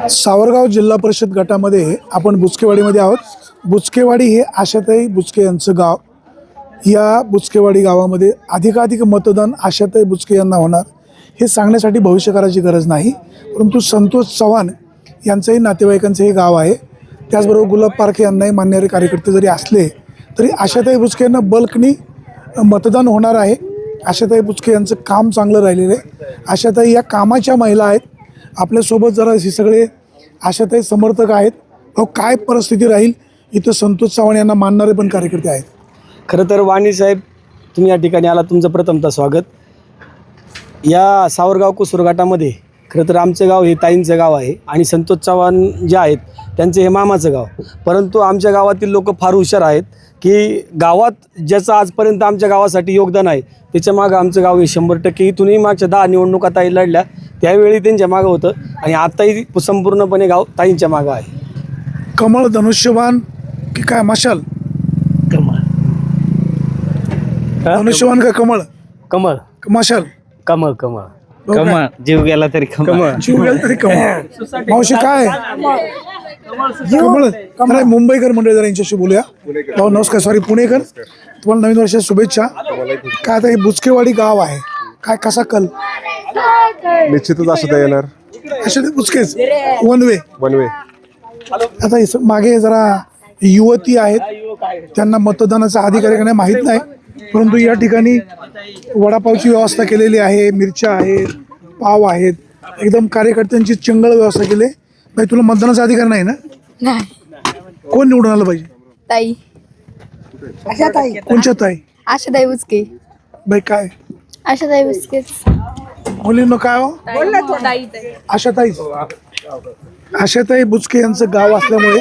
सावरगाव जिल्हा परिषद गटामध्ये आपण बुचकेवाडीमध्ये आहोत. बुचकेवाडी हे आशाताई बुचके यांचं गाव. या बुचकेवाडी गावामध्ये अधिकाधिक मतदान आशाताई बुचके यांना होणार हे सांगण्यासाठी भविष्यकाळाची गरज नाही, परंतु संतोष चव्हाण यांचंही नातेवाईकांचं हे गाव आहे. त्याचबरोबर गुलाब पारखे यांनाही मानणारे कार्यकर्ते जरी असले तरी आशाताई बुचके यांना बल्कनी मतदान होणार आहे. आशाताई बुचके यांचं काम चांगलं राहिलेलं आहे. आशाताई या कामाच्या महिला आहेत. आपल्यासोबत जरा हे सगळे आशाताई समर्थक आहेत. काय परिस्थिती राहील इथं संतोष चव्हाण यांना मानणारे पण कार्यकर्ते आहेत. खरं तर वाणी साहेब, तुम्ही या ठिकाणी आला, तुमचं प्रथमतः स्वागत. या सावरगाव कुसूर गटामध्ये खरं तर आमचं गाव हे ताईंचं गाव आहे आणि संतोष चव्हाण जे आहेत त्यांचं हे मामाचं गाव. परंतु आमच्या गावातील लोक फार हुशार आहेत की गावात ज्याचं आजपर्यंत आमच्या गावासाठी योगदान आहे त्याच्या मागं आमचं गाव हे 100%. इथूनही मागच्या 10 निवडणुका ताई लढल्या त्यावेळी त्यांच्या मागं होतं आणि आताही संपूर्णपणे गाव ताईंच्या मागं आहे. कमळ, धनुष्यबाण की काय मशाल? धनुष्यबाण का कमळ? कमळ, मशाल, कमळ, कमळ, कमळ. जीव गेला तरी कमळ. जीव गेला तरी कमळ. मावशी काय कमळ? तर मुंबईकर मंडळी जरा यांच्याशी बोलूया. भाऊ नमस्कार. सॉरी, पुणेकर. तुम्हाला नवीन वर्षाच्या शुभेच्छा. काय आता हे बुचकेवाडी गाव आहे, काय कसा कल? निश्चितच आशाताई येणार. आशाताई बुचकेच वन वे. आता मागे जरा युवती आहेत, त्यांना मतदानाचा अधिकार आहे का नाही माहीत नाही, परंतु या ठिकाणी वडापावची व्यवस्था केलेली आहे, मिरच्या आहेत, पाव आहेत, एकदम कार्यकर्त्यांची चंगळ व्यवस्था केली. बाई, तुला मतदानाचा अधिकार नाही ना? नाही. कोण निवडून आलं पाहिजे? ताई. कोणच्या ताई? आशाताई बुचके. बाई काय आशाताई बुचकेच. मुलींना काय हो? आशाताई. आशाताई बुचके यांचं गाव असल्यामुळे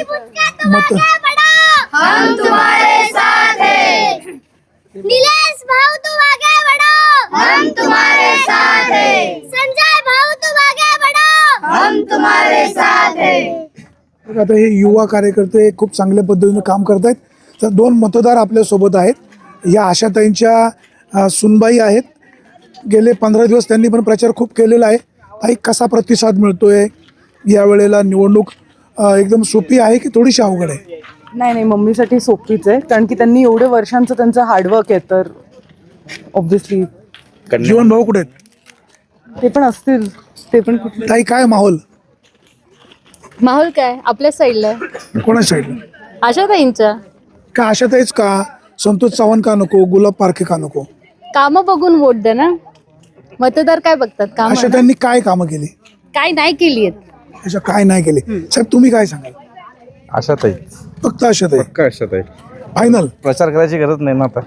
मत नीलेश भाऊ तू आगे बढ़ो, हम तुम्हारे साथ हैं. संजय भाऊ तू आगे बढ़ो, हम तुम्हारे साथ हैं. आता हे युवा कार्यकर्ते खूप चांगल्या पद्धतीने काम करत आहेत. तर 2 मतदार आपल्यासोबत आहेत. या आशाताईंच्या सुनबाई आहेत. गेले 15 दिवस त्यांनी पण प्रचार खूप केलेला आहे. ताई, कसा प्रतिसाद मिळतोय यावेळेला? निवडणूक एकदम सोपी आहे की थोडीशी अवघड आहे? नाही, मम्मीसाठी सोपीच आहे, कारण की त्यांनी एवढे वर्षांचं त्यांचं हार्डवर्क आहे. तर ऑब्व्हियसली जीवन भाऊ कुठे आहेत? ते पण असतील. ते पण कुठले? ताई, काय माहोल? माहोल काय आपल्या साईडला कोणा साईडला? आशाताईंच्या. का आशाताईच का? संतोष चव्हाण का नको? गुलाब पारखे का नको? कामं बघून वोट द्या ना. मतदार काय बघतात? काम. आशाताईंनी काय कामं केली? काय नाही केली आहेत. अशा काय नाही केली? साहेब, तुम्ही काय सांगाल? आशाताई. फक्त आशाताई आशाताई फायनल. प्रचार करायची गरज नाही ना आता.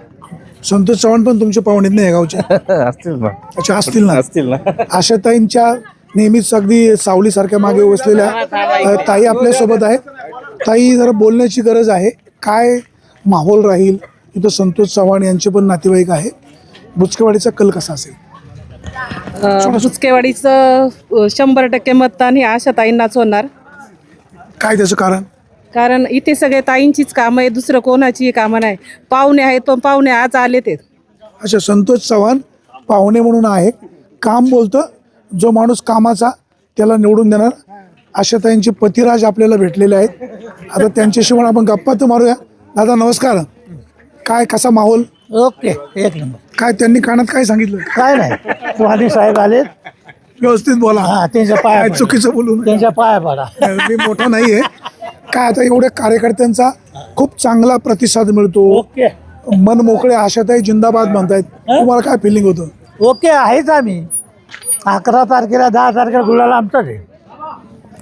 संतोष चव्हाण पण तुमचे पाहुणेत नाही गावचे? असतील ना. अच्छा, असतील ना. असतील ना. आशाताईंच्या नेहमीच अगदी सावलीसारख्या मागे बसलेल्या ताई आपल्यासोबत आहेत. ताई, जरा बोलण्याची गरज आहे. काय माहोल राहील इथं? संतोष चव्हाण यांचे पण नातेवाईक आहे. बुचकेवाडीचा कल कसा असेल? बुचकेवाडीचं 100% मतदान हे आशाताईंनाच होणार. काय त्याचं कारण? कारण इथे सगळे ताईंचीच कामं आहे, दुसरं कोणाची कामं नाही. पाहुणे आहेत, पण पाहुणे आज आले ते. अच्छा, संतोष चव्हाण पाहुणे म्हणून आहे. काम बोलतं, जो माणूस कामाचा त्याला निवडून देणार. आशाताईंचे पतिराज आपल्याला भेटलेले आहेत. आता त्यांच्याशी पण आपण गप्पा तर मारूया. दादा नमस्कार. काय कसा माहोल? ओके, एक नंबर. काय त्यांनी कानात काय सांगितलं? काय नाही, वाणी साहेब आले. व्यवस्थित बोला. हा, त्यांच्या पाया काय चुकीचं बोलू नका. त्यांच्या पाया पडा. मी मोठा नाहीये. काय आता एवढ्या कार्यकर्त्यांचा खूप चांगला प्रतिसाद मिळतो. ओके मन मोकळे आशाताई जिंदाबाद म्हणतायत. तुम्हाला काय फिलिंग होतं? ओके आहेच आम्ही. 11 तारखेला 10 तारखेला गुलाला आमचाच आहे.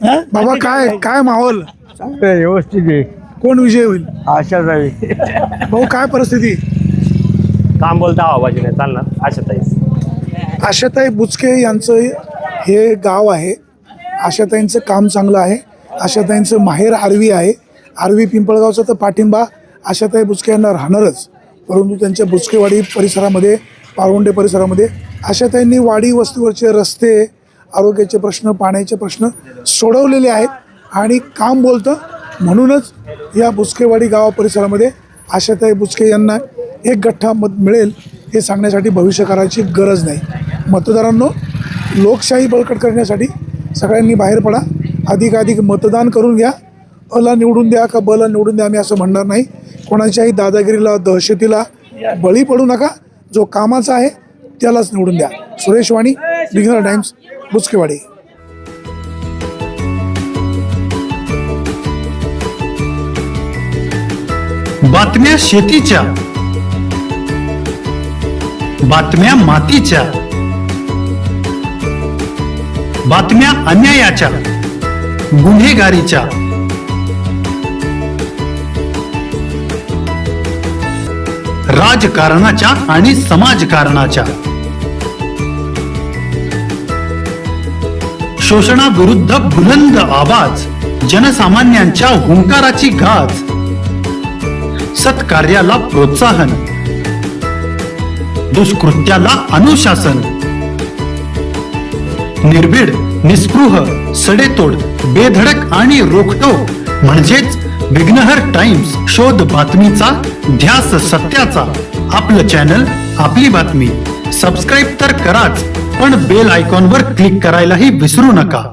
हं? बाबा, काय माहोल? व्यवस्थित आहे. कोण विजय होईल? आशा जावी. भाऊ, काय परिस्थिती? काम बोलता आवाजी नाही चालणार. आशाताई. आशाताई बुचके यांचं हे गाव आहे. आशाताईंचं काम चांगलं आहे. आशाताईंचं माहेर आर्वी आहे. आर्वी पिंपळगावचा तर पाठिंबा आशाताई बुचके यांना राहणारच. परंतु त्यांच्या बुचकेवाडी परिसरामध्ये, पारवंडे परिसरामध्ये आशाताईंनी वाडी वस्तीवरचे रस्ते, आरोग्याचे प्रश्न, पाण्याचे प्रश्न सोडवलेले आहेत आणि काम बोलतं. म्हणूनच या बुचकेवाडी गावा परिसरामध्ये आशाताई बुचके यांना एक गठ्ठा मत मिळेल हे सांगण्यासाठी भविष्यकाळाची गरज नाही. मतदारांनो, लोकशाही बळकट करण्यासाठी सगळ्यांनी बाहेर पडा. अधिकाधिक मतदान करून घ्या. अला निवडून द्या का बला निवडून द्या आम्ही असं म्हणणार नाही. कोणाच्याही दादागिरीला दहशतीला बळी पडू नका. जो कामाचा आहे त्यालाच निवडून द्या. सुरेश वाणी, बिगनर टाइम्स, बुचकेवाडी. बातम्या शेतीच्या, बातम्या मातीच्या, बातम्या अन्यायाच्या, गुन्हेगारीच्या, राजकारणाच्या आणि समाजकारणाच्या, शोषणाविरुद्ध बुलंद आवाज, जनसामान्यांच्या हुंकाराची गाज, सत्कार्याला प्रोत्साहन, दुष्कृत्याला अनुशासन, निर्भीड, निस्पृह, सडेतोड, बेधडक आणि रोखटोक म्हणजेच विघ्नहर टाइम्स. शोध बातमीचा, ध्यास सत्याचा. आपलं चॅनल, आपली बातमी. सबस्क्राईब तर कराच, पण बेल आयकॉनवर क्लिक करायलाही विसरू नका.